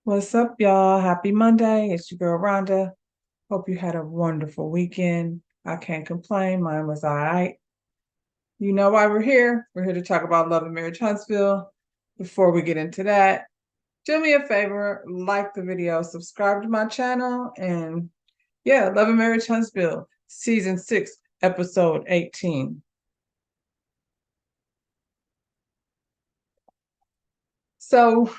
What's up, y'all? Happy Monday. It's your girl Rhonda. Hope you had a wonderful weekend. I can't complain. Mine was all right. You know why we're here? We're here to talk about Love and Marriage Huntsville. Before we get into that, do me a favor, like the video, subscribe to my channel, and yeah, Love and Marriage Huntsville, Season 6, Episode 18. So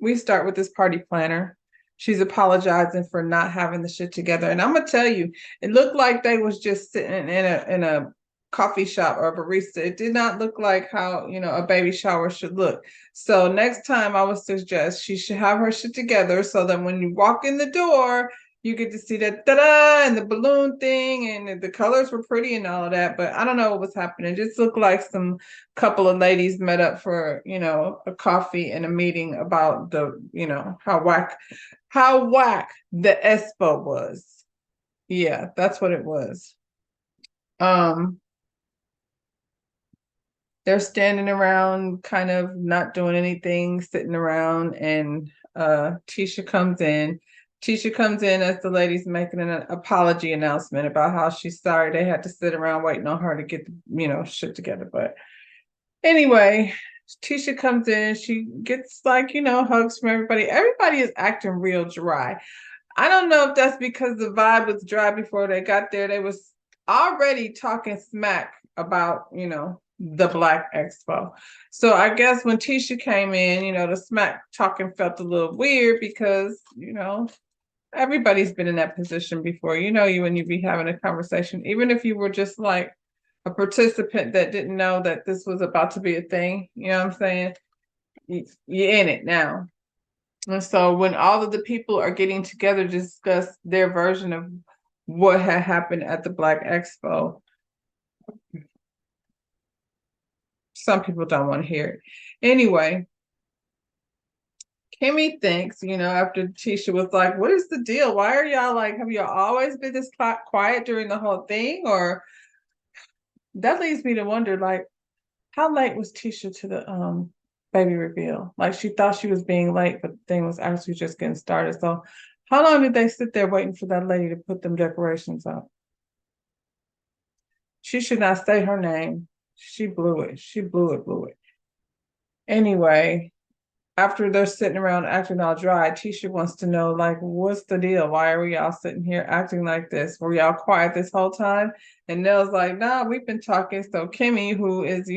we start with this party planner. She's apologizing for not having the shit together. And I'm gonna tell you, it looked like they was just sitting in a coffee shop or a barista. It did not look like how, a baby shower should look. So next time I would suggest she should have her shit together so that when you walk in the door, you get to see that da-da and the balloon thing, and the colors were pretty and all of that. But I don't know what was happening. It just looked like some couple of ladies met up for, a coffee and a meeting about the, how whack the expo was. Yeah, that's what it was. Um, they're standing around, kind of not doing anything, sitting around, and Tisha comes in. Tisha comes in as the lady's making an apology announcement about how she's sorry they had to sit around waiting on her to get the, shit together. But anyway, Tisha comes in, she gets like, hugs from everybody. Everybody is acting real dry. I don't know if that's because the vibe was dry before they got there. They was already talking smack about, the Black Expo. So I guess when Tisha came in, the smack talking felt a little weird because, everybody's been in that position before. You when you be having a conversation, even if you were just like a participant that didn't know that this was about to be a thing. You know what I'm saying? You're in it now. And so when all of the people are getting together to discuss their version of what had happened at the Black Expo, some people don't want to hear it. Anyway, Kimmy thinks, after Tisha was like, what is the deal? Why are y'all like, have y'all always been this quiet during the whole thing? Or that leads me to wonder, like, how late was Tisha to the baby reveal? Like she thought she was being late, but the thing was actually just getting started. So how long did they sit there waiting for that lady to put them decorations up? She should not say her name. She blew it. She blew it. Anyway, after they're sitting around acting all dry, Tisha wants to know, like, what's the deal? Why are we all sitting here acting like this? Were y'all quiet this whole time? And Nell's like, nah, we've been talking. So Kimmy, who is,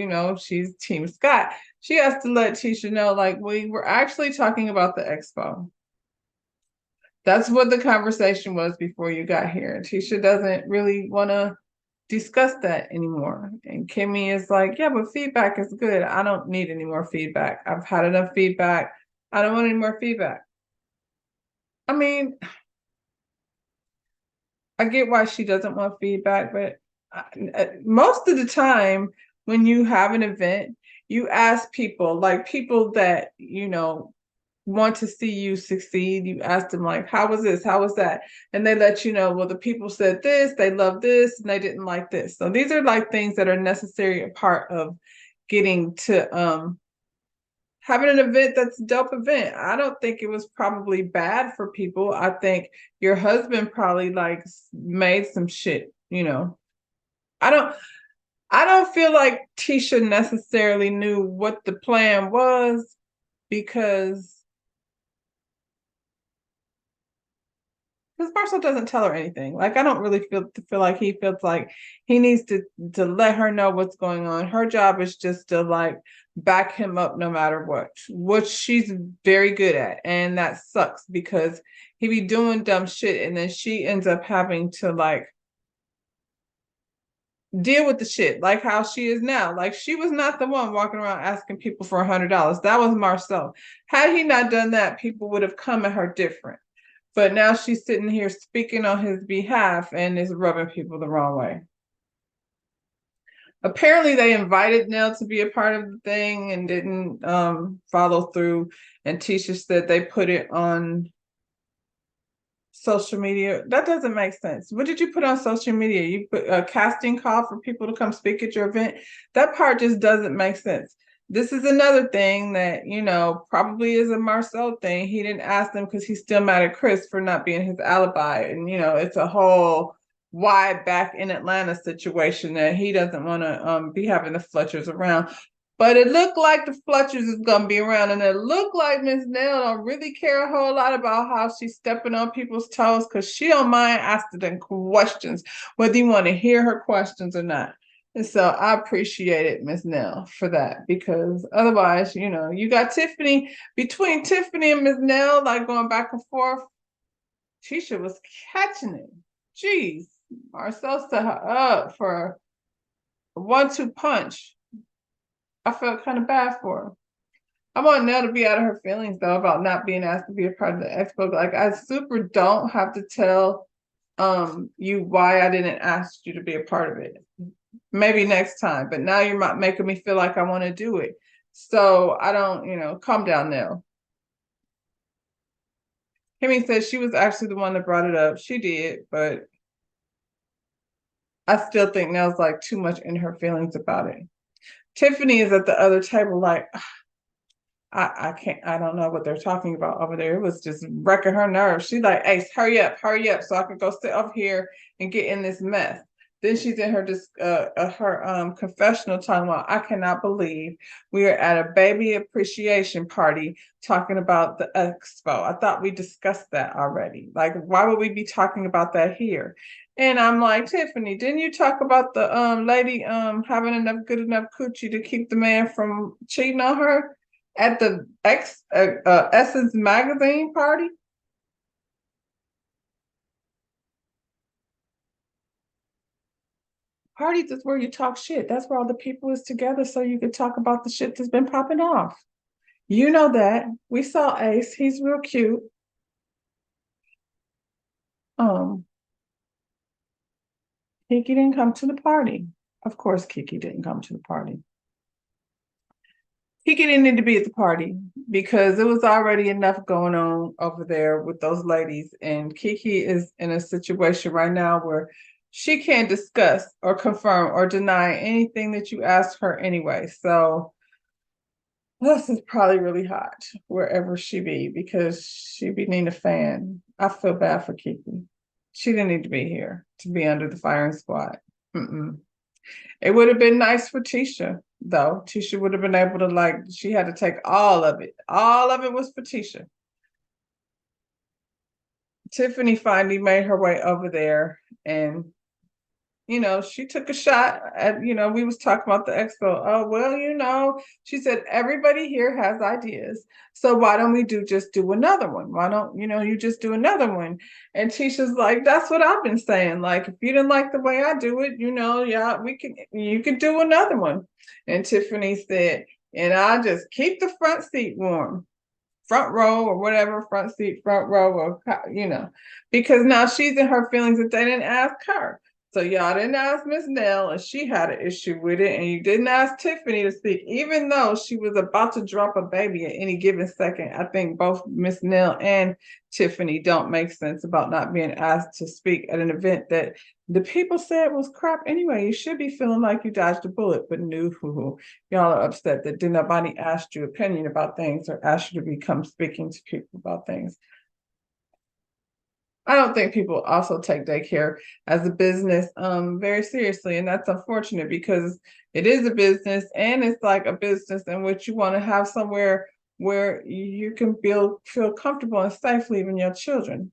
she's Team Scott, she has to let Tisha know, like, we were actually talking about the expo. That's what the conversation was before you got here. Tisha doesn't really want to discuss that anymore. And Kimmy is like, yeah, but feedback is good. I don't need any more feedback. I've had enough feedback. I don't want any more feedback. I mean, I get why she doesn't want feedback, but most of the time when you have an event, you ask people, like people that, want to see you succeed. You ask them like, how was this? How was that? And they let you know, well, the people said this, they loved this, and they didn't like this. So these are like things that are necessary a part of getting to having an event that's a dope event. I don't think it was probably bad for people. I think your husband probably like made some shit, I don't I don't feel like Tisha necessarily knew what the plan was because Marcel doesn't tell her anything. Like I don't really feel like he feels like he needs to let her know what's going on. Her job is just to like back him up no matter what, which she's very good at, and that sucks because he be doing dumb shit, and then she ends up having to like deal with the shit, like how she is now. Like she was not the one walking around asking people for $100. That was Marcel. Had he not done that, people would have come at her different. But now she's sitting here speaking on his behalf and is rubbing people the wrong way. Apparently, they invited Nell to be a part of the thing and didn't follow through. And Tisha said they put it on social media. That doesn't make sense. What did you put on social media? You put a casting call for people to come speak at your event. That part just doesn't make sense. this is another thing that, probably is a Marcel thing. He didn't ask them because he's still mad at Chris for not being his alibi. And, it's a whole why back in Atlanta situation that he doesn't want to be having the Fletchers around. But it looked like the Fletchers is going to be around. And it looked like Miss Nell don't really care a whole lot about how she's stepping on people's toes because she don't mind asking them questions, whether you want to hear her questions or not. And so I appreciated Miss Nell for that because otherwise, you got Tiffany, between Tiffany and Miss Nell, like going back and forth. Tisha was catching it. Jeez, Marcel set her up for a 1-2 punch. I felt kind of bad for her. I want Nell to be out of her feelings though about not being asked to be a part of the expo. Like I super don't have to tell you why I didn't ask you to be a part of it. Maybe next time, but now you're making me feel like I want to do it. So I don't, calm down now. Kimmy said she was actually the one that brought it up. She did, but I still think Nell's like too much in her feelings about it. Tiffany is at the other table like, I can't, I don't know what they're talking about over there. It was just wrecking her nerves. She's like, Ace, hurry up, so I can go sit up here and get in this mess. Then she's in her confessional talking about, I cannot believe we are at a baby appreciation party talking about the expo. I thought we discussed that already. Like, why would we be talking about that here? And I'm like, Tiffany, didn't you talk about the lady having enough good enough coochie to keep the man from cheating on her at the Essence magazine party? Parties is where you talk shit. That's where all the people is together so you can talk about the shit that's been popping off. You know that. We saw Ace. He's real cute. Um, Kiki didn't come to the party. Of course, Kiki didn't come to the party. Kiki didn't need to be at the party because it was already enough going on over there with those ladies. And Kiki is in a situation right now where she can't discuss or confirm or deny anything that you asked her anyway. So this is probably really hot wherever she be because she be needing a fan. I feel bad for Kiki. She didn't need to be here to be under the firing squad. Mm-mm. It would have been nice for Tisha, though. Tisha would have been able to, she had to take all of it. All of it was for Tisha. Tiffany finally made her way over there and she took a shot at, we was talking about the expo. Oh, well, she said, everybody here has ideas. So why don't we just do another one? Why don't, you just do another one? And Tisha's like, that's what I've been saying. Like, if you didn't like the way I do it, yeah, you could do another one. And Tiffany said, and I'll just keep the front seat warm. Front row or whatever, front seat, front row, or, because now she's in her feelings that they didn't ask her. So y'all didn't ask Miss Nell and she had an issue with it. And you didn't ask Tiffany to speak, even though she was about to drop a baby at any given second. I think both Miss Nell and Tiffany don't make sense about not being asked to speak at an event that the people said was crap anyway. You should be feeling like you dodged a bullet, but no, y'all are upset that didn't nobody ask your opinion about things or ask you to become speaking to people about things. I don't think people also take daycare as a business very seriously. And that's unfortunate because it is a business and it's like a business in which you want to have somewhere where you can feel comfortable and safe leaving your children.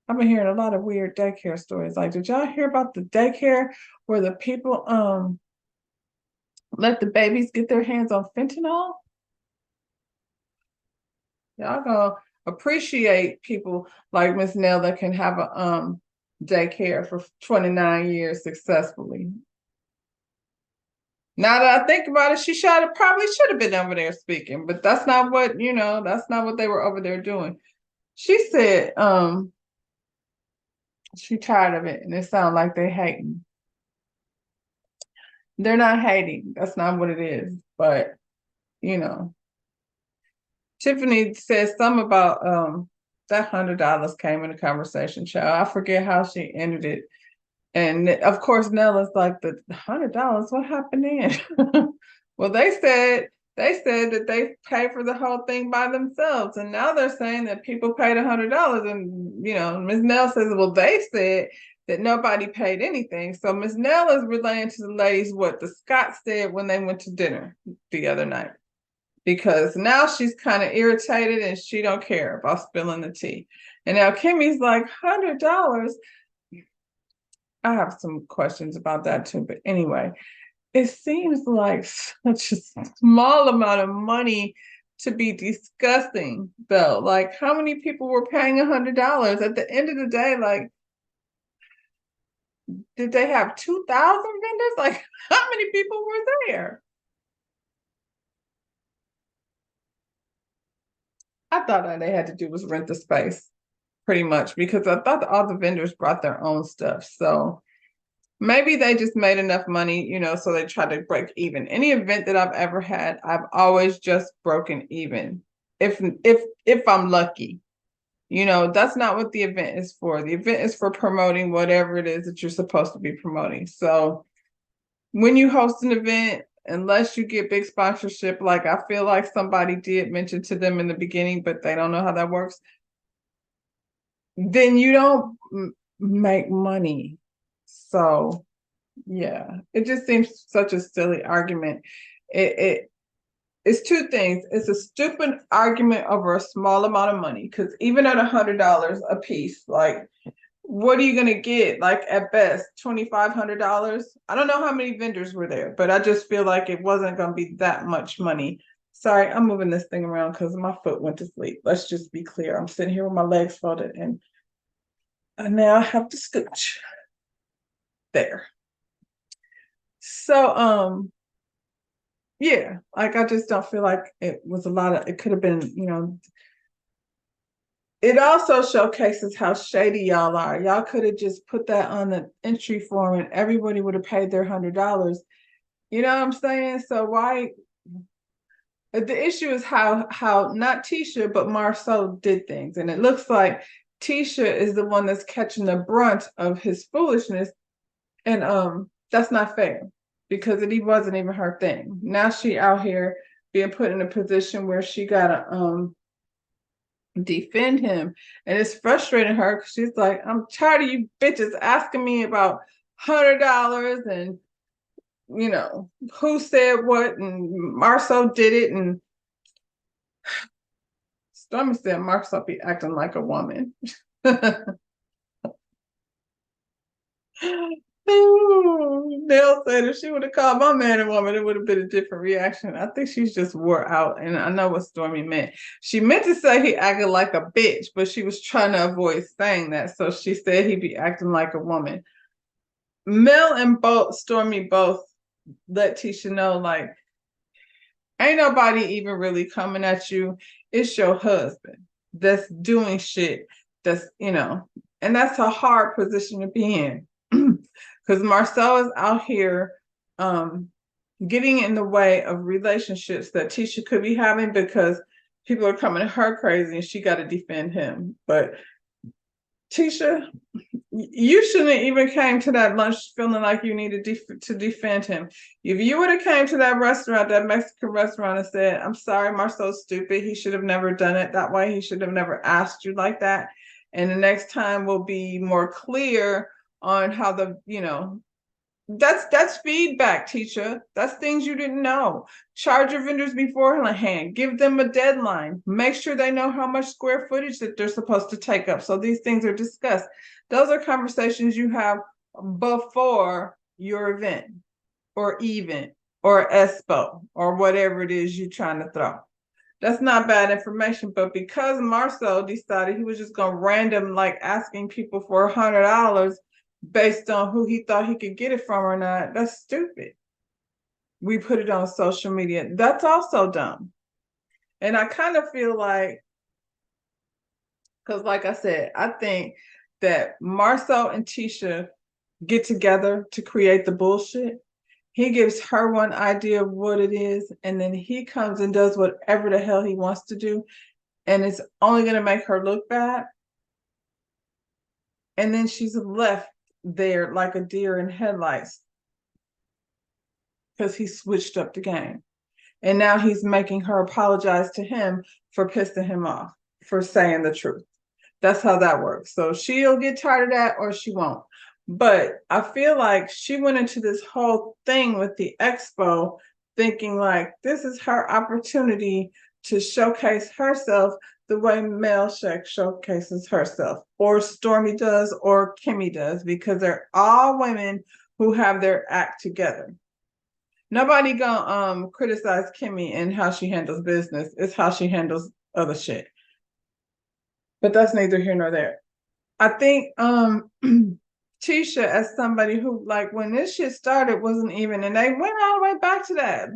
I've been hearing a lot of weird daycare stories. Like, did y'all hear about the daycare where the people let the babies get their hands on fentanyl? Y'all gonna appreciate people like Miss Nell that can have a daycare for 29 years successfully. Now that I think about it, she probably should have been over there speaking, but that's not what, that's not what they were over there doing. She said she tired of it and it sounds like they hating. They're not hating. That's not what it is. But, Tiffany said something about that $100 came in the conversation, child. I forget how she ended it. And of course, Nella's like, the $100, what happened then? Well, they said that they paid for the whole thing by themselves, and now they're saying that people paid $100. And Ms. Nell says, well, they said that nobody paid anything. So Ms. Nell is relaying to the ladies what the Scotts said when they went to dinner the other night, because now she's kind of irritated and she don't care about spilling the tea. And now Kimmy's like, $100. I have some questions about that too, but anyway, it seems like such a small amount of money to be discussing, though. Like, how many people were paying $100 at the end of the day? Like, did they have 2,000 vendors? Like, how many people were there? I thought all they had to do was rent the space, pretty much, because I thought all the vendors brought their own stuff. So maybe they just made enough money, so they tried to break even. Any event that I've ever had, I've always just broken even. If I'm lucky. That's not what the event is for. The event is for promoting whatever it is that you're supposed to be promoting. So when you host an event, unless you get big sponsorship, like I feel like somebody did mention to them in the beginning, but they don't know how that works, then you don't make money. So yeah, it just seems such a silly argument. It's two things. It's a stupid argument over a small amount of money, because even at $100 a piece, like, what are you gonna get? Like, at best, $2,500. I don't know how many vendors were there, but I just feel like it wasn't gonna be that much money. Sorry, I'm moving this thing around because my foot went to sleep. Let's just be clear. I'm sitting here with my legs folded, and now I have to scooch. There. So, yeah, like, I just don't feel like it was a lot of, it could have been, it also showcases how shady y'all are. Y'all could have just put that on the entry form and everybody would have paid their $100. You know what I'm saying? So why? The issue is how not Tisha but Marceau did things, and it looks like Tisha is the one that's catching the brunt of his foolishness, and that's not fair, because it wasn't even her thing. Now she out here being put in a position where she gotta defend him, and it's frustrating her because she's like, I'm tired of you bitches asking me about $100 and who said what, and Marceau did it, and Stormy said Marceau be acting like a woman. Nell said if she would have called my man a woman, it would have been a different reaction. I think she's just wore out, and I know what Stormy meant. She meant to say he acted like a bitch, but she was trying to avoid saying that, so she said he'd be acting like a woman. Mel and Stormy both let Tisha know, like, ain't nobody even really coming at you. It's your husband that's doing shit. And that's a hard position to be in. Because Marcel is out here getting in the way of relationships that Tisha could be having, because people are coming to her crazy and she got to defend him. But Tisha, you shouldn't even came to that lunch feeling like you needed to defend him. If you would have came to that restaurant, that Mexican restaurant, and said, I'm sorry, Marcel's stupid. He should have never done it that way. He should have never asked you like that. And the next time will be more clear on how that's feedback, Tisha. That's things you didn't know. Charge your vendors beforehand. Give them a deadline. Make sure they know how much square footage that they're supposed to take up, so these things are discussed. Those are conversations you have before your event, or event, or expo, or whatever it is you're trying to throw. That's not bad information, but because Marcel decided he was just gonna random, like, asking people for $100 based on who he thought he could get it from or not, that's stupid. We put it on social media. That's also dumb. And I kind of feel like, because like I said, I think that Marcel and Tisha get together to create the bullshit. He gives her one idea of what it is, and then he comes and does whatever the hell he wants to do, and it's only going to make her look bad. And then she's left there like a deer in headlights. because he switched up the game. And now he's making her apologize to him for pissing him off, for saying the truth. That's how that works. So she'll get tired of that or she won't. But I feel like she went into this whole thing with the expo thinking like this is her opportunity to showcase herself the way Mel Sheck showcases herself, or Stormy does, or Kimmy does, because they're all women who have their act together. Nobody gonna criticize Kimmy and how she handles business. It's how she handles other shit. But that's neither here nor there. I think Tisha, as somebody who, like, when this shit started wasn't even, and they went all the way back to that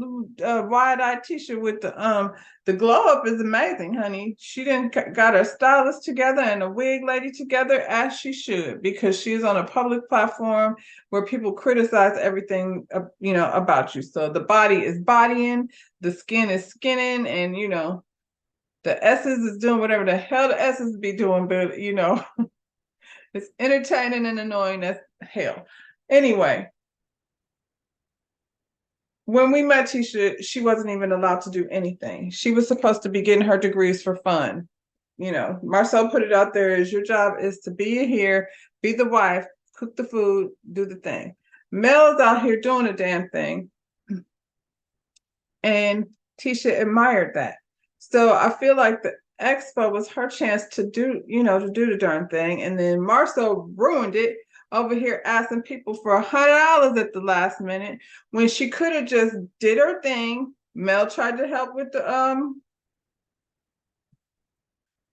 wide-eyed Tisha with the glow up is amazing, honey. She didn't got her stylist together and a wig lady together as she should, because she's on a public platform where people criticize everything about you. So the body is bodying, the skin is skinning, and the S's is doing whatever the hell the S's be doing, but it's entertaining and annoying as hell. Anyway, when we met Tisha, she wasn't even allowed to do anything. She was supposed to be getting her degrees for fun. Marcel put it out there as your job is to be here, be the wife, cook the food, do the thing. Mel's out here doing a damn thing. And Tisha admired that. So I feel like the expo was her chance to do the darn thing. And then Marcel ruined it over here asking people for $100 at the last minute when she could have just did her thing. Mel tried to help with the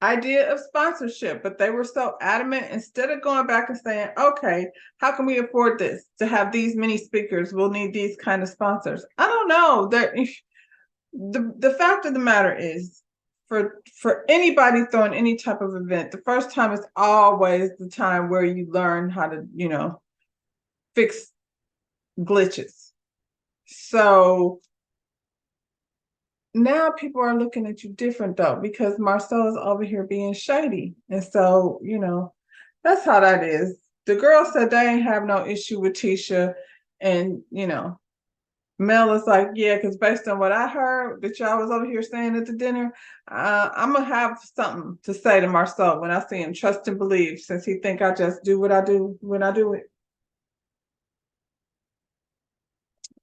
idea of sponsorship, but they were so adamant. Instead of going back and saying, okay, how can we afford this to have these many speakers? We'll need these kind of sponsors. I don't know. The fact of the matter is, for anybody throwing any type of event, the first time is always the time where you learn how to, fix glitches. So now people are looking at you different though, because Marcel is over here being shady. And so, that's how that is. The girl said they ain't have no issue with Tisha. And, Mel is like, yeah, because based on what I heard that y'all was over here saying at the dinner, I'm going to have something to say to Marcel when I see him. Trust and believe, since he think I just do what I do when I do it.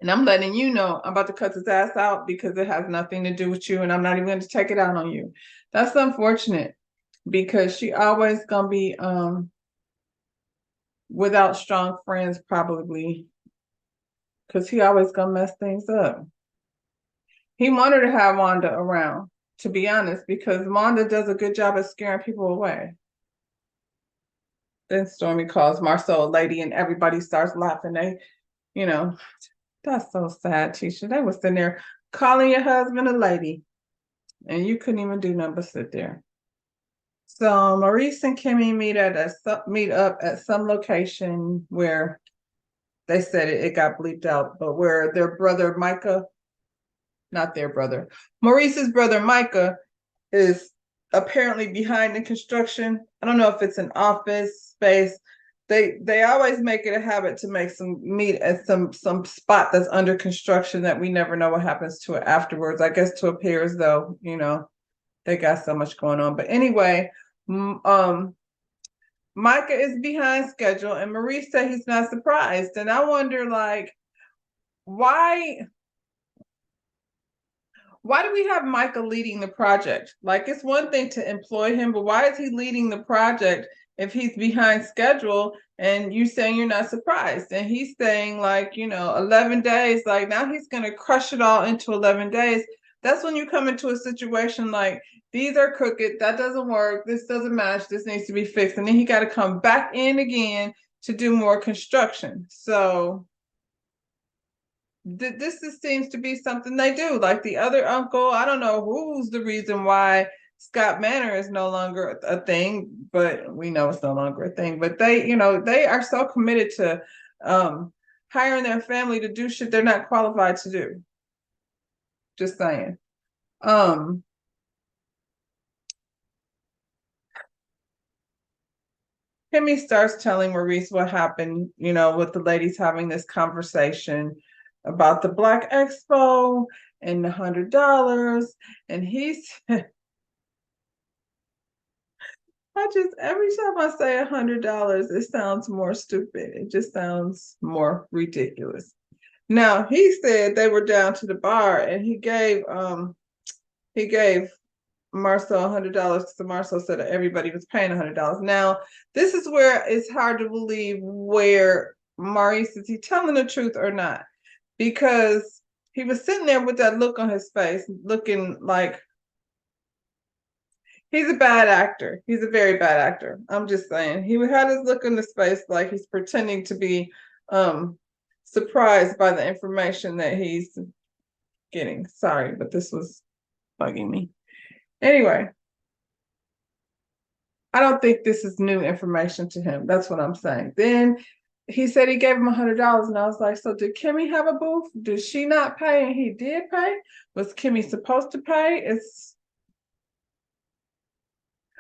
And I'm letting you know I'm about to cut his ass out because it has nothing to do with you, and I'm not even going to take it out on you. That's unfortunate, because she always going to be without strong friends, probably, because he always going to mess things up. He wanted to have Wanda around, to be honest, because Wanda does a good job of scaring people away. Then Stormy calls Marcel a lady and everybody starts laughing. That's so sad, Tisha. They was sitting there calling your husband a lady and you couldn't even do nothing but sit there. So Maurice and Kimmy meet up at some location where they said it got bleeped out, but where their brother Micah, not their brother, Maurice's brother Micah is apparently behind the construction. I don't know if it's an office space. They always make it a habit to make some meet at some spot that's under construction that we never know what happens to it afterwards. I guess to appear as though, they got so much going on. But anyway, Micah is behind schedule and Maurice said he's not surprised. And I wonder, like, why do we have Micah leading the project? Like, it's one thing to employ him, but why is he leading the project if he's behind schedule and you saying you're not surprised? And he's saying, like, 11 days, like now he's going to crush it all into 11 days. That's when you come into a situation like, these are crooked, that doesn't work, this doesn't match, this needs to be fixed. And then he got to come back in again to do more construction. So this just seems to be something they do. Like the other uncle, I don't know who's the reason why Scott Manor is no longer a thing, but we know it's no longer a thing. But they are so committed to hiring their family to do shit they're not qualified to do. Just saying. Kimmy starts telling Maurice what happened, with the ladies having this conversation. about the Black Expo and the $100. And he said, every time I say $100, it sounds more stupid. It just sounds more ridiculous. Now he said they were down to the bar and he gave Marcel $100 because Marcel said that everybody was paying $100. Now, this is where it's hard to believe where Maurice, is he telling the truth or not? Because he was sitting there with that look on his face, looking like he's a bad actor. He's a very bad actor. I'm just saying. He had his look on his face like he's pretending to be surprised by the information that he's getting. Sorry, but this was bugging me. Anyway, I don't think this is new information to him. That's what I'm saying. Then he said he gave him $100, and I was like, so did Kimmy have a booth? Did she not pay and he did pay? Was Kimmy supposed to pay?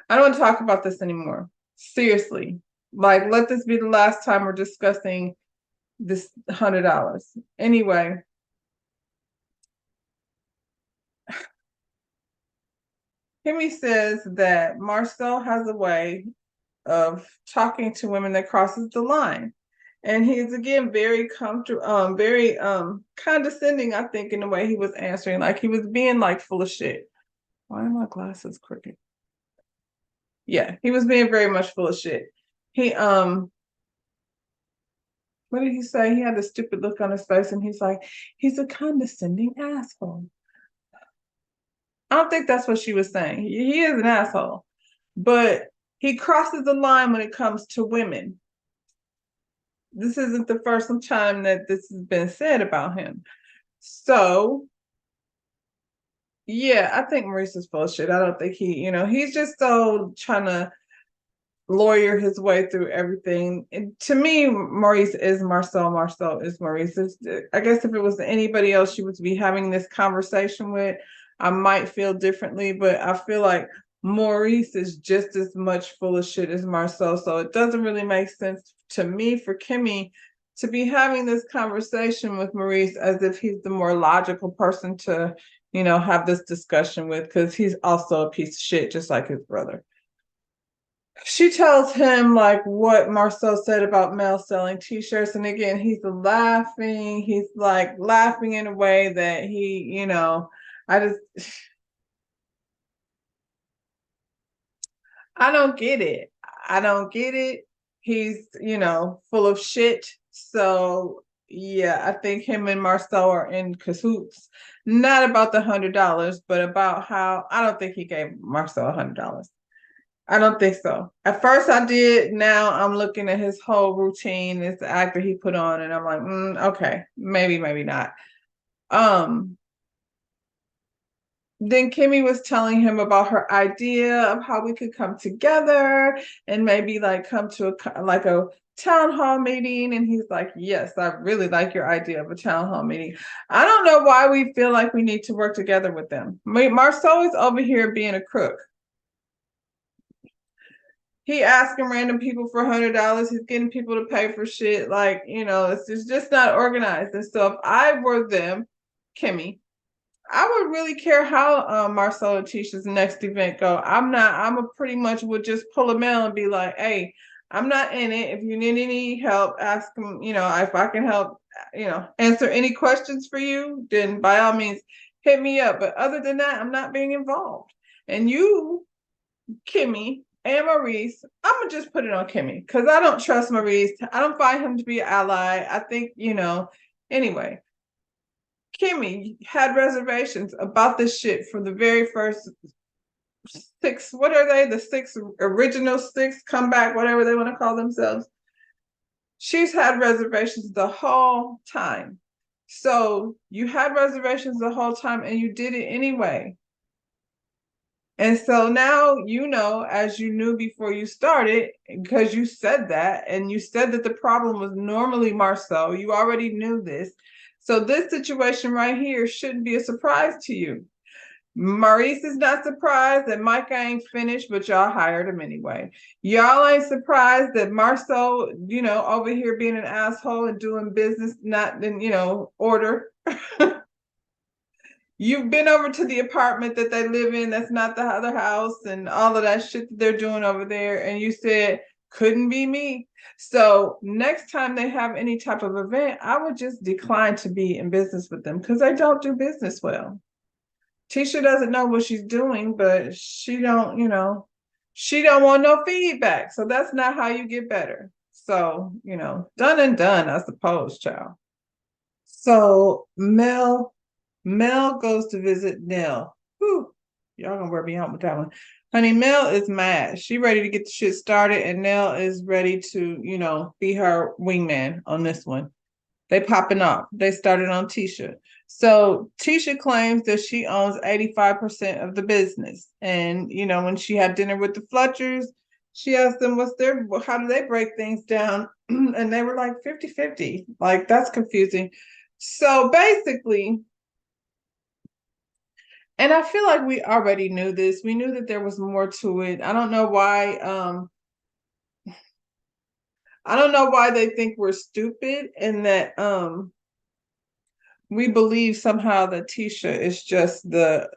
I don't want to talk about this anymore. Seriously. Like, let this be the last time we're discussing this $100. Anyway. Kimmy says that Marcel has a way of talking to women that crosses the line. And he's again very comfortable, very condescending, I think, in the way he was answering. Like he was being like full of shit. Why are my glasses crooked? Yeah, he was being very much full of shit. He what did he say? He had a stupid look on his face, and he's like, he's a condescending asshole. I don't think that's what she was saying. He is an asshole, but he crosses the line when it comes to women. This isn't the first time that this has been said about him. So, yeah, I think Maurice is full of shit. I don't think he's just so trying to lawyer his way through everything. And to me, Maurice is Marcel. Marcel is Maurice. I guess if it was anybody else you would be having this conversation with, I might feel differently, but I feel like Maurice is just as much full of shit as Marcel. So it doesn't really make sense to me for Kimmy to be having this conversation with Maurice as if he's the more logical person to, have this discussion with, because he's also a piece of shit, just like his brother. She tells him like what Marcel said about Mel selling t-shirts. And again, he's laughing. He's like laughing in a way that I don't get it. I don't get it. He's, full of shit. So yeah, I think him and Marcel are in cahoots. Not about the $100, but about how I don't think he gave Marcel $100. I don't think so. At first I did. Now I'm looking at his whole routine, this actor he put on, and I'm like, okay, maybe not. Then Kimmy was telling him about her idea of how we could come together and maybe like come to a town hall meeting. And he's like, yes, I really like your idea of a town hall meeting. I don't know why we feel like we need to work together with them. Marceau is over here being a crook. He asking random people for $100. He's getting people to pay for shit. Like, it's just not organized. And so if I were them, Kimmy, I would really care how Marcel and Tisha's next event go. I'm pretty much would just pull a mail and be like, hey, I'm not in it. If you need any help, ask them, if I can help, answer any questions for you, then by all means hit me up. But other than that, I'm not being involved. And you, Kimmy, and Maurice, I'm gonna just put it on Kimmy because I don't trust Maurice. I don't find him to be an ally. I think, anyway. Kimmy had reservations about this shit from the very first 6. What are they? The 6 original 6 comeback, whatever they want to call themselves. She's had reservations the whole time. So you had reservations the whole time and you did it anyway. And so now, as you knew before you started, because you said that, and you said that the problem was normally Marcel, you already knew this. So this situation right here shouldn't be a surprise to you. Maurice is not surprised that Micah ain't finished, but y'all hired him anyway. Y'all ain't surprised that Marceau, over here being an asshole and doing business not in, order. You've been over to the apartment that they live in that's not the other house and all of that shit that they're doing over there. And you said, couldn't be me. So next time they have any type of event, I would just decline to be in business with them because they don't do business well. Tisha doesn't know what she's doing, but she don't want no feedback. So that's not how you get better. So, done and done, I suppose, child. So Mel goes to visit Nell. Whew, y'all gonna wear me out with that one. Honey, Mel is mad. She ready to get the shit started, and Nell is ready to, be her wingman on this one. They popping off. They started on Tisha. So Tisha claims that she owns 85% of the business. And, when she had dinner with the Fletchers, she asked them how do they break things down? And they were like 50-50. Like, that's confusing. So basically, and I feel like we already knew this. We knew that there was more to it. I don't know why they think we're stupid and that we believe somehow that Tisha is just the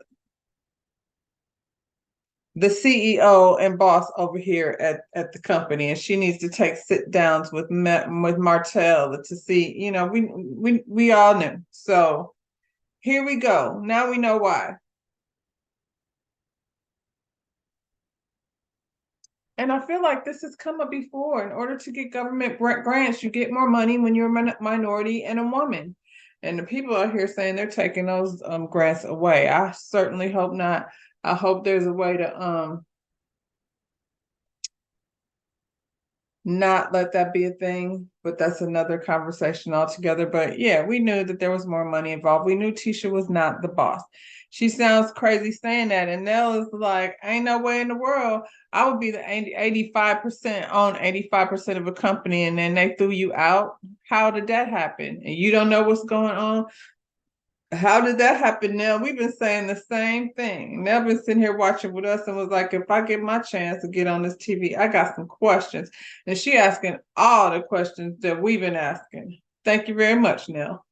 CEO and boss over here at the company, and she needs to take sit downs with Martell to see. We all knew. So here we go. Now we know why. And I feel like this has come up before. In order to get government grants, you get more money when you're a minority and a woman. And the people out here saying they're taking those grants away. I certainly hope not. I hope there's a way to not let that be a thing, but that's another conversation altogether. But yeah, we knew that there was more money involved. We knew Tisha was not the boss. She sounds crazy saying that. And Nell is like, ain't no way in the world I would be the 85% on 85% of a company and then they threw you out. How did that happen? And you don't know what's going on? How did that happen, Nell? We've been saying the same thing. Nell been sitting here watching with us and was like, if I get my chance to get on this TV, I got some questions. And she asking all the questions that we've been asking. Thank you very much, Nell.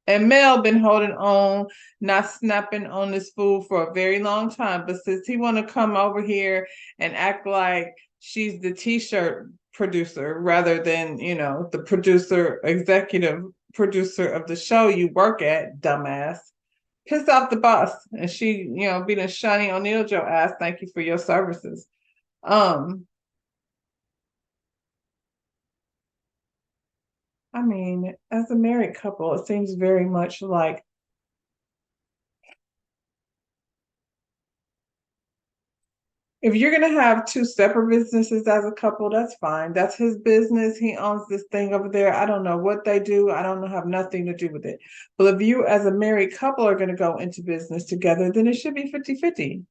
And Mel been holding on, not snapping on this fool for a very long time. But since he want to come over here and act like she's the T-shirt producer rather than, the producer, executive producer of the show you work at, dumbass, piss off the boss. And she, being a Shani O'Neill Joe ass, thank you for your services. I mean, as a married couple, it seems very much like if you're going to have two separate businesses as a couple, that's fine. That's his business. He owns this thing over there. I don't know what they do. I don't have nothing to do with it. But if you as a married couple are going to go into business together, then it should be 50-50.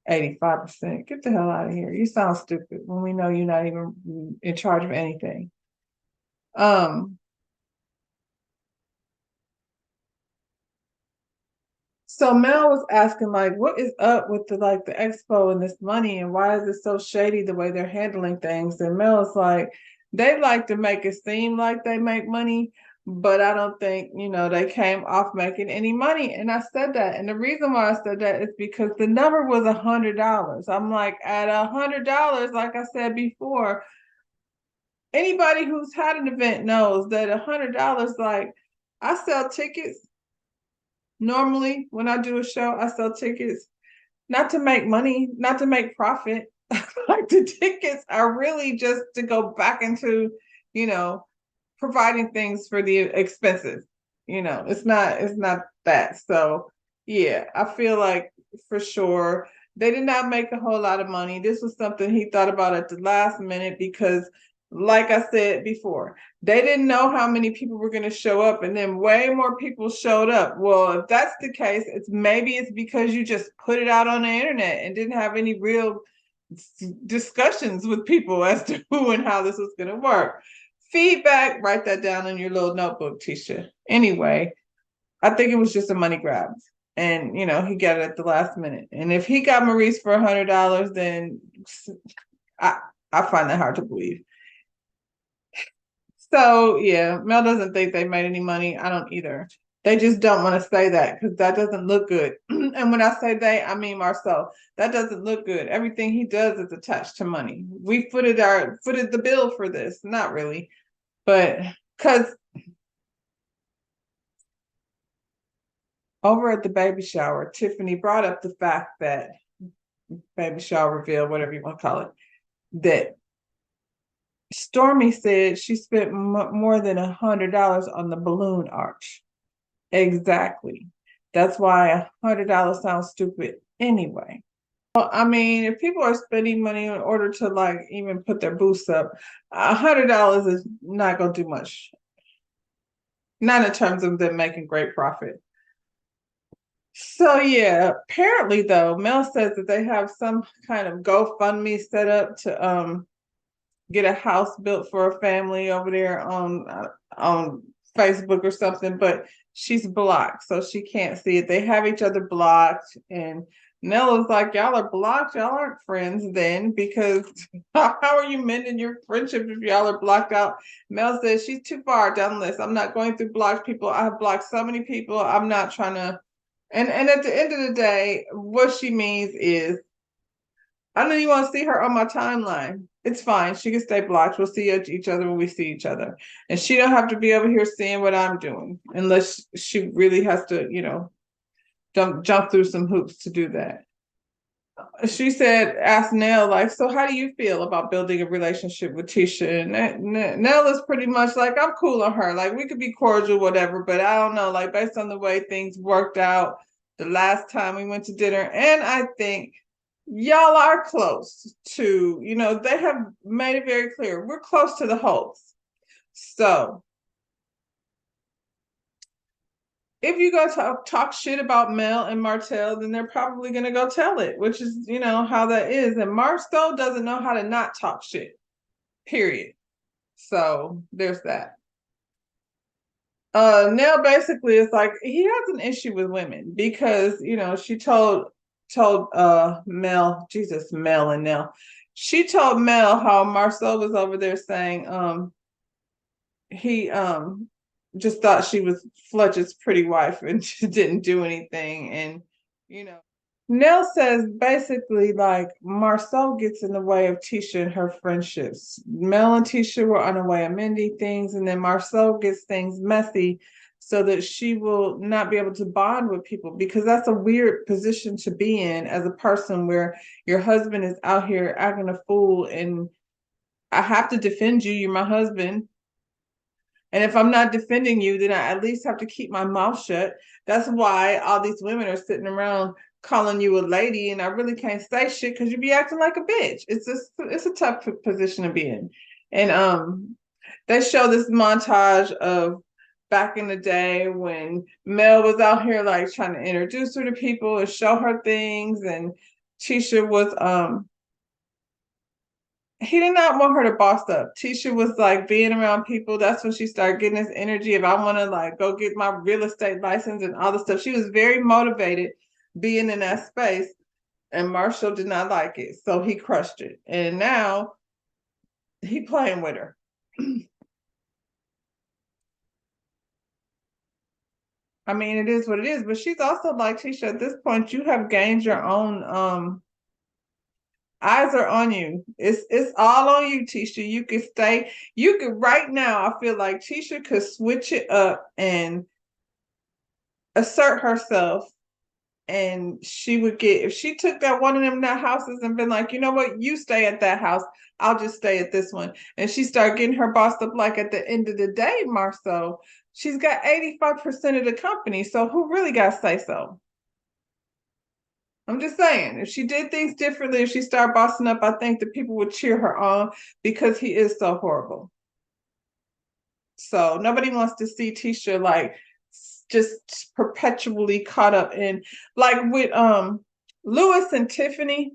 85%. Get the hell out of here. You sound stupid when we know you're not even in charge of anything. So Mel was asking, like, what is up with the expo and this money, and why is it so shady the way they're handling things? And Mel's like, they like to make it seem like they make money, but I don't think they came off making any money. And I said that, and the reason why I said that is because the number was $100. I'm like, at $100, like I said before, anybody who's had an event knows that $100, like, I sell tickets. Normally, when I do a show, I sell tickets not to make money, not to make profit. Like the tickets are really just to go back into, providing things for the expenses. It's not that. So yeah, I feel like for sure they did not make a whole lot of money. This was something he thought about at the last minute because like I said before, they didn't know how many people were going to show up, and then way more people showed up. Well, if that's the case, it's because you just put it out on the internet and didn't have any real discussions with people as to who and how this was going to work. Feedback, write that down in your little notebook, Tisha. Anyway, I think it was just a money grab. And he got it at the last minute. And if he got Maurice for $100, then I I find that hard to believe. So yeah, Mel doesn't think they made any money. I don't either. They just don't want to say that because that doesn't look good. And when I say they, I mean Marcel. That doesn't look good. Everything he does is attached to money. We footed the bill for this. Not really, but because over at the baby shower, Tiffany brought up the fact that baby shower reveal, whatever you want to call it, that Stormy said she spent more than $100 on the balloon arch. Exactly. That's why $100 sounds stupid anyway. Well, I mean, if people are spending money in order to like even put their boosts up, $100 is not going to do much. Not in terms of them making great profit. So yeah, apparently though, Mel says that they have some kind of GoFundMe set up to get a house built for a family over there on Facebook or something, but she's blocked, so she can't see it. They have each other blocked, and Nella's like, y'all are blocked, y'all aren't friends then, because how are you mending your friendship if y'all are blocked out? Mel says she's too far down the list. I'm not going through blocked people. I have blocked so many people. I'm not trying to. And at the end of the day, what she means is, I don't even want to see her on my timeline. It's fine. She can stay blocked. We'll see each other when we see each other. And she don't have to be over here seeing what I'm doing unless she really has to, jump through some hoops to do that. She said, ask Nell, like, so how do you feel about building a relationship with Tisha? And Nell is pretty much like, I'm cool on her. Like, we could be cordial, whatever, but I don't know, like, based on the way things worked out the last time we went to dinner. And I think y'all are close to, they have made it very clear we're close to the host. So if you go talk shit about Mel and Martell, then they're probably going to go tell it, which is, how that is. And Marceau doesn't know how to not talk shit, period. So there's that. Nell basically is like, he has an issue with women because, she told Mel, Jesus, Mel and Nell. She told Mel how Marceau was over there saying he just thought she was Fletcher's pretty wife and she didn't do anything. And, Nell says basically like Marceau gets in the way of Tisha and her friendships. Mel and Tisha were on the way of mending things, and then Marceau gets things messy so that she will not be able to bond with people, because that's a weird position to be in as a person where your husband is out here acting a fool and I have to defend you. You're my husband. And if I'm not defending you, then I at least have to keep my mouth shut. That's why all these women are sitting around calling you a lady, and I really can't say shit because you be acting like a bitch. It's a tough position to be in. And they show this montage of back in the day when Mel was out here like trying to introduce her to people and show her things, and Tisha was he did not want her to boss up. Tisha was like being around people. That's when she started getting this energy. If I want to like go get my real estate license and all the stuff, she was very motivated being in that space. And Marshall did not like it, so he crushed it. And now he playing with her. I mean, it is what it is. But she's also like, Tisha, at this point, you have gained your own eyes are on you. It's all on you, Tisha. You could stay. You could right now. I feel like Tisha could switch it up and assert herself, and she would get, if she took that one of them that houses and been like, you know what, you stay at that house. I'll just stay at this one. And she started getting her bossed up. Like at the end of the day, Marceau, she's got 85% of the company. So who really got to say so? I'm just saying, if she did things differently, if she started bossing up, I think that people would cheer her on because he is so horrible. So nobody wants to see Tisha like just perpetually caught up in, like with Lewis and Tiffany.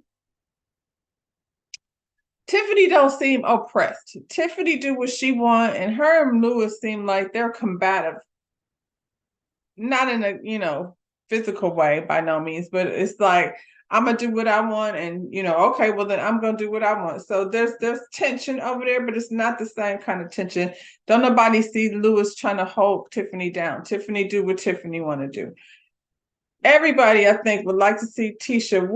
Tiffany don't seem oppressed. Tiffany do what she want, and her and Lewis seem like they're combative. not in a, physical way by no means, but it's like, I'm gonna do what I want, and okay, well then I'm gonna do what I want. So there's tension over there, but it's not the same kind of tension. Don't nobody see Lewis trying to hold Tiffany down. Tiffany do what Tiffany want to do. Everybody, I think, would like to see Tisha.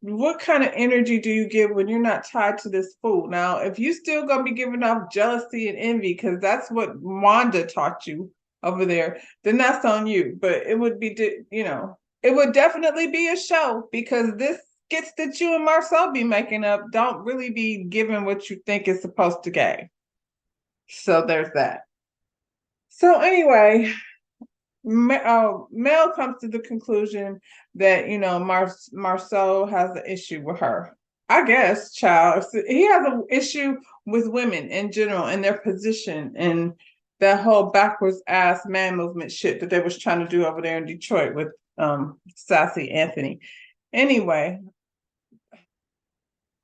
What kind of energy do you give when you're not tied to this fool? Now, if you still gonna be giving off jealousy and envy, because that's what Wanda taught you over there, then that's on you. But it would be, it would definitely be a show, because this skits that you and Marcel be making up don't really be giving what you think it's supposed to give. So there's that. So anyway, Mel comes to the conclusion that Marceau has an issue with her. I guess, child, he has an issue with women in general and their position and that whole backwards ass man movement shit that they was trying to do over there in Detroit with Sassy Anthony. Anyway,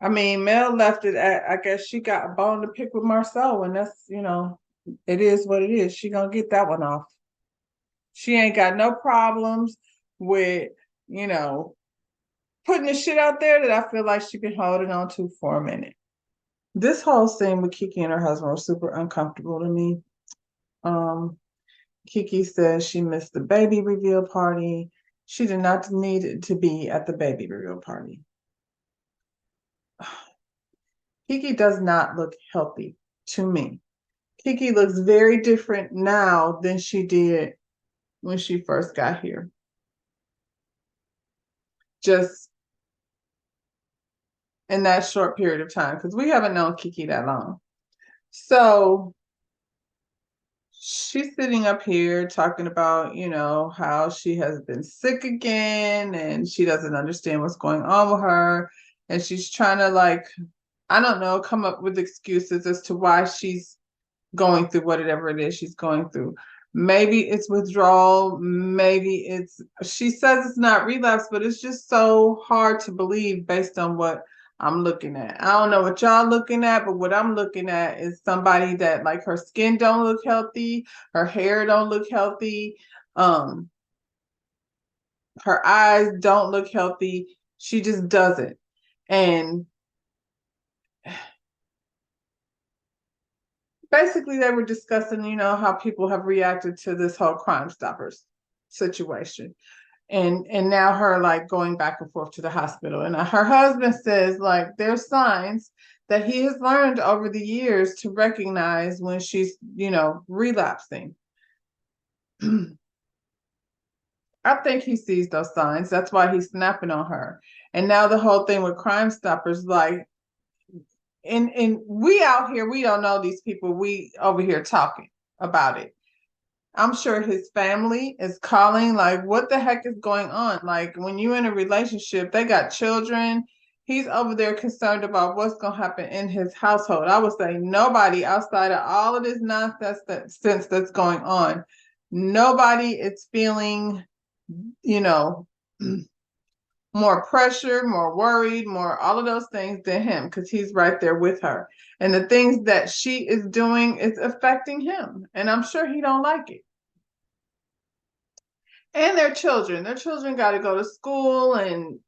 I mean, Mel left it at, I guess she got a bone to pick with Marceau, and that's, it is what it is. She gonna get that one off. She ain't got no problems with, putting the shit out there that I feel like she been holding on to for a minute. This whole scene with Kiki and her husband was super uncomfortable to me. Kiki says she missed the baby reveal party. She did not need to be at the baby reveal party. Kiki does not look healthy to me. Kiki looks very different now than she did when she first got here. Just in that short period of time, because we haven't known Kiki that long. So she's sitting up here talking about, how she has been sick again and she doesn't understand what's going on with her. And she's trying to, like, I don't know, come up with excuses as to why she's going through whatever it is she's going through. Maybe it's withdrawal. Maybe she says it's not relapse, but it's just so hard to believe based on what I'm looking at. I don't know what y'all looking at, but what I'm looking at is somebody that, like, her skin don't look healthy, her hair don't look healthy, her eyes don't look healthy. She just doesn't. And basically they were discussing, how people have reacted to this whole Crime Stoppers situation. And now her, like, going back and forth to the hospital. And her husband says, like, there's signs that he has learned over the years to recognize when she's, relapsing. I think he sees those signs. That's why he's snapping on her. And now the whole thing with Crime Stoppers, like, and we out here, we don't know these people. We over here talking about it. I'm sure his family is calling, like, what the heck is going on? Like, when you're in a relationship, they got children. He's over there concerned about what's going to happen in his household. I would say nobody outside of all of this nonsense that's going on, nobody is feeling, more pressure, more worried, more all of those things than him, because he's right there with her. And the things that she is doing is affecting him. And I'm sure he don't like it. And their children got to go to school, and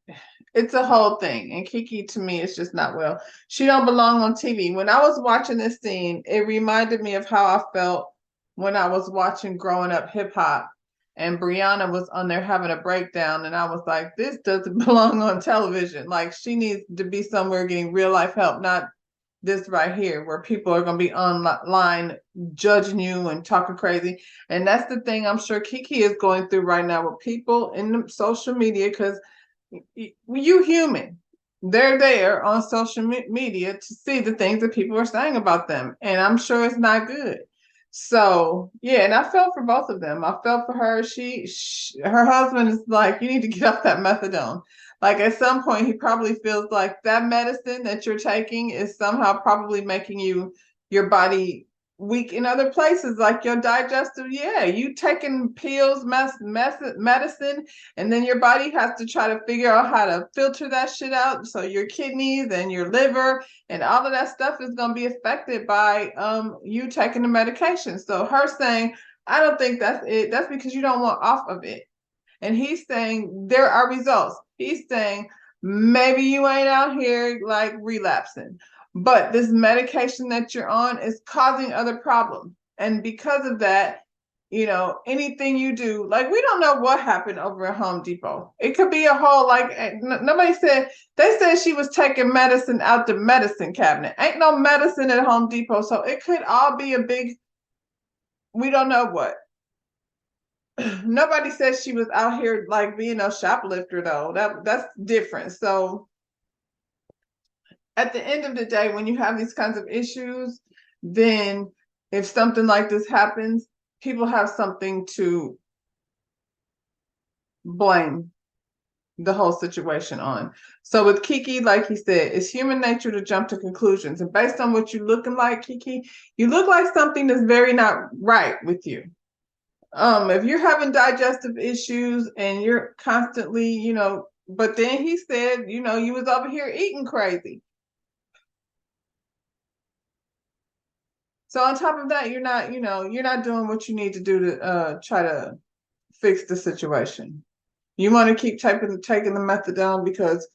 it's a whole thing. And Kiki, to me, is just not well. She don't belong on TV. When I was watching this scene, it reminded me of how I felt when I was watching Growing Up Hip Hop, and Brianna was on there having a breakdown, and I was like, this doesn't belong on television. Like, she needs to be somewhere getting real life help, not this right here, where people are going to be online judging you and talking crazy. And that's the thing I'm sure Kiki is going through right now with people in the social media, because you human. They're there on social media to see the things that people are saying about them. And I'm sure it's not good. So, yeah, and I felt for both of them. I felt for her. Her husband is like, you need to get off that methadone. Like, at some point, he probably feels like that medicine that you're taking is somehow probably making your body weak in other places, like your digestive. Yeah, you taking pills, medicine, and then your body has to try to figure out how to filter that shit out. So your kidneys and your liver and all of that stuff is going to be affected by you taking the medication. So her saying, I don't think that's it. That's because you don't want off of it. And he's saying there are results. He's saying maybe you ain't out here like relapsing, but this medication that you're on is causing other problems. And because of that, anything you do, like we don't know what happened over at Home Depot. It could be a whole, like, nobody said, they said she was taking medicine out the medicine cabinet. Ain't no medicine at Home Depot. So it could all be a big, we don't know what. Nobody says she was out here like being a shoplifter though. That's different. So at the end of the day, when you have these kinds of issues, then if something like this happens, people have something to blame the whole situation on. So with Kiki, like he said, it's human nature to jump to conclusions. And based on what you're looking like, Kiki, you look like something that's very not right with you. If you're having digestive issues and you're constantly, but then he said, you was over here eating crazy. So on top of that, you're not doing what you need to do to try to fix the situation. You want to keep taking the methadone because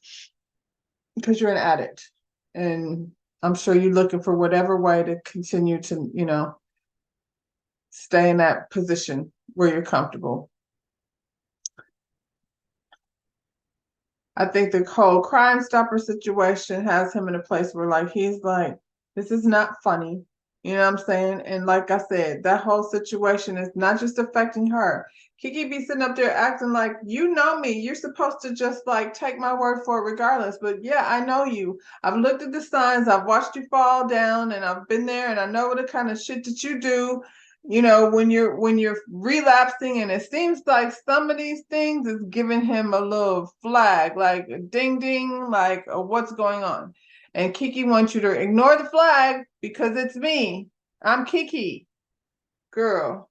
you're an addict, and I'm sure you're looking for whatever way to continue to, stay in that position where you're comfortable. I think the whole Crime Stopper situation has him in a place where like he's like, this is not funny. You know what I'm saying? And like I said, that whole situation is not just affecting her. Kiki be sitting up there acting like, you know me. You're supposed to just like take my word for it regardless. But yeah, I know you. I've looked at the signs. I've watched you fall down, and I've been there, and I know what the kind of shit that you do. When you're relapsing, and it seems like some of these things is giving him a little flag, like a ding ding, like what's going on. And Kiki wants you to ignore the flag because it's me. I'm Kiki. Girl.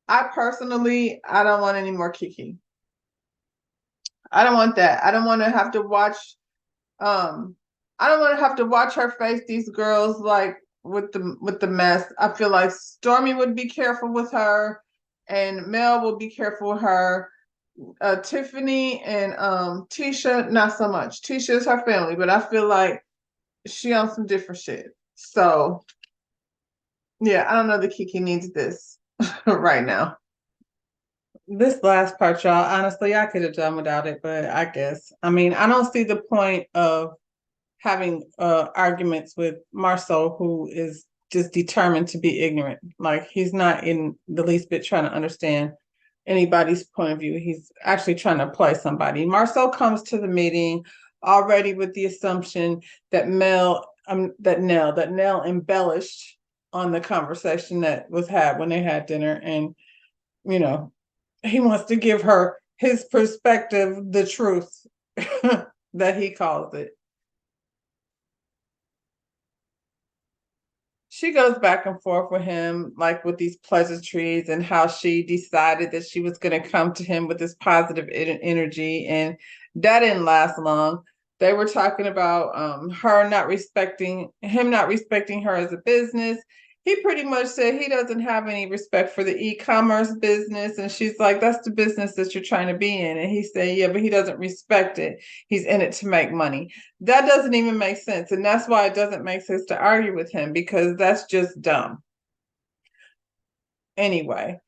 I don't want any more Kiki. I don't want that. I don't want to have to watch I don't want to have to watch her face these girls like with the mess. I feel like Stormy would be careful with her, and Mel will be careful with her. Tiffany and Tisha, not so much. Tisha is her family, but I feel like she on some different shit. So yeah, I don't know that Kiki needs this right now. This last part, y'all, honestly, I could have done without it, but I guess. I mean, I don't see the point of having arguments with Marceau, who is just determined to be ignorant. Like he's not in the least bit trying to understand anybody's point of view. He's actually trying to play somebody. Marceau comes to the meeting already with the assumption that Nell embellished on the conversation that was had when they had dinner, and he wants to give her his perspective, the truth that he calls it. She goes back and forth with him, like with these pleasantries, and how she decided that she was going to come to him with this positive energy. And that didn't last long. They were talking about him not respecting her as a business. He pretty much said he doesn't have any respect for the e-commerce business. And she's like, that's the business that you're trying to be in. And he said, yeah, but he doesn't respect it. He's in it to make money. That doesn't even make sense. And that's why it doesn't make sense to argue with him, because that's just dumb. Anyway.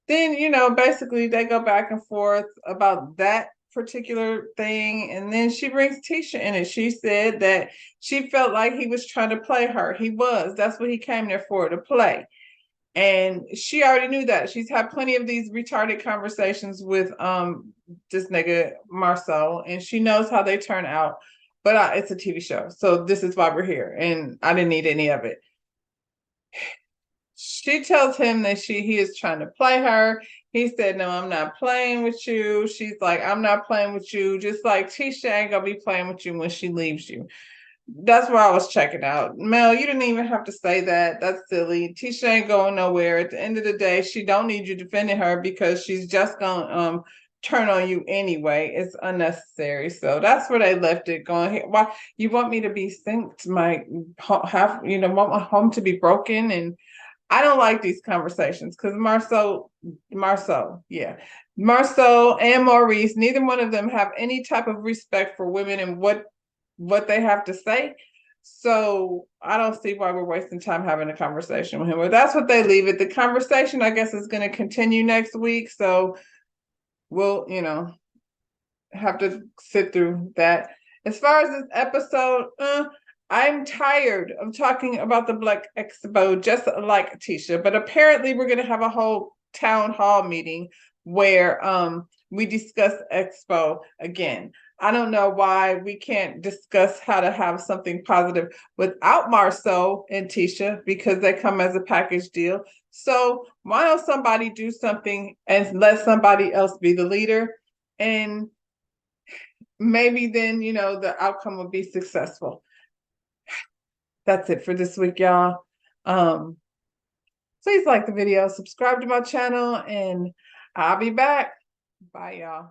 Then, basically they go back and forth about that particular thing. And then she brings Tisha in it. She said that she felt like he was trying to play her. He was. That's what he came there for, to play. And she already knew that. She's had plenty of these retarded conversations with this nigga Marceau, and she knows how they turn out. But it's a TV show, so this is why we're here, and I didn't need any of it. She tells him that he is trying to play her. He said, no, I'm not playing with you. She's like, I'm not playing with you. Just like Tisha ain't gonna be playing with you when she leaves you. That's where I was checking out. Mel, you didn't even have to say that. That's silly. Tisha ain't going nowhere. At the end of the day, she don't need you defending her, because she's just gonna turn on you anyway. It's unnecessary. So that's where they left it going here. Why you want me to be synced, my want my home to be broken? And I don't like these conversations because Marceau and Maurice, neither one of them have any type of respect for women and what they have to say. So I don't see why we're wasting time having a conversation with him. But that's what they leave it. The conversation, I guess, is going to continue next week. So we'll, have to sit through that. As far as this episode, I'm tired of talking about the Black Expo, just like Tisha. But apparently, we're going to have a whole town hall meeting where we discuss Expo again. I don't know why we can't discuss how to have something positive without Marceau and Tisha, because they come as a package deal. So why don't somebody do something and let somebody else be the leader? And maybe then, the outcome will be successful. That's it for this week, y'all. Please like the video, subscribe to my channel, and I'll be back. Bye, y'all.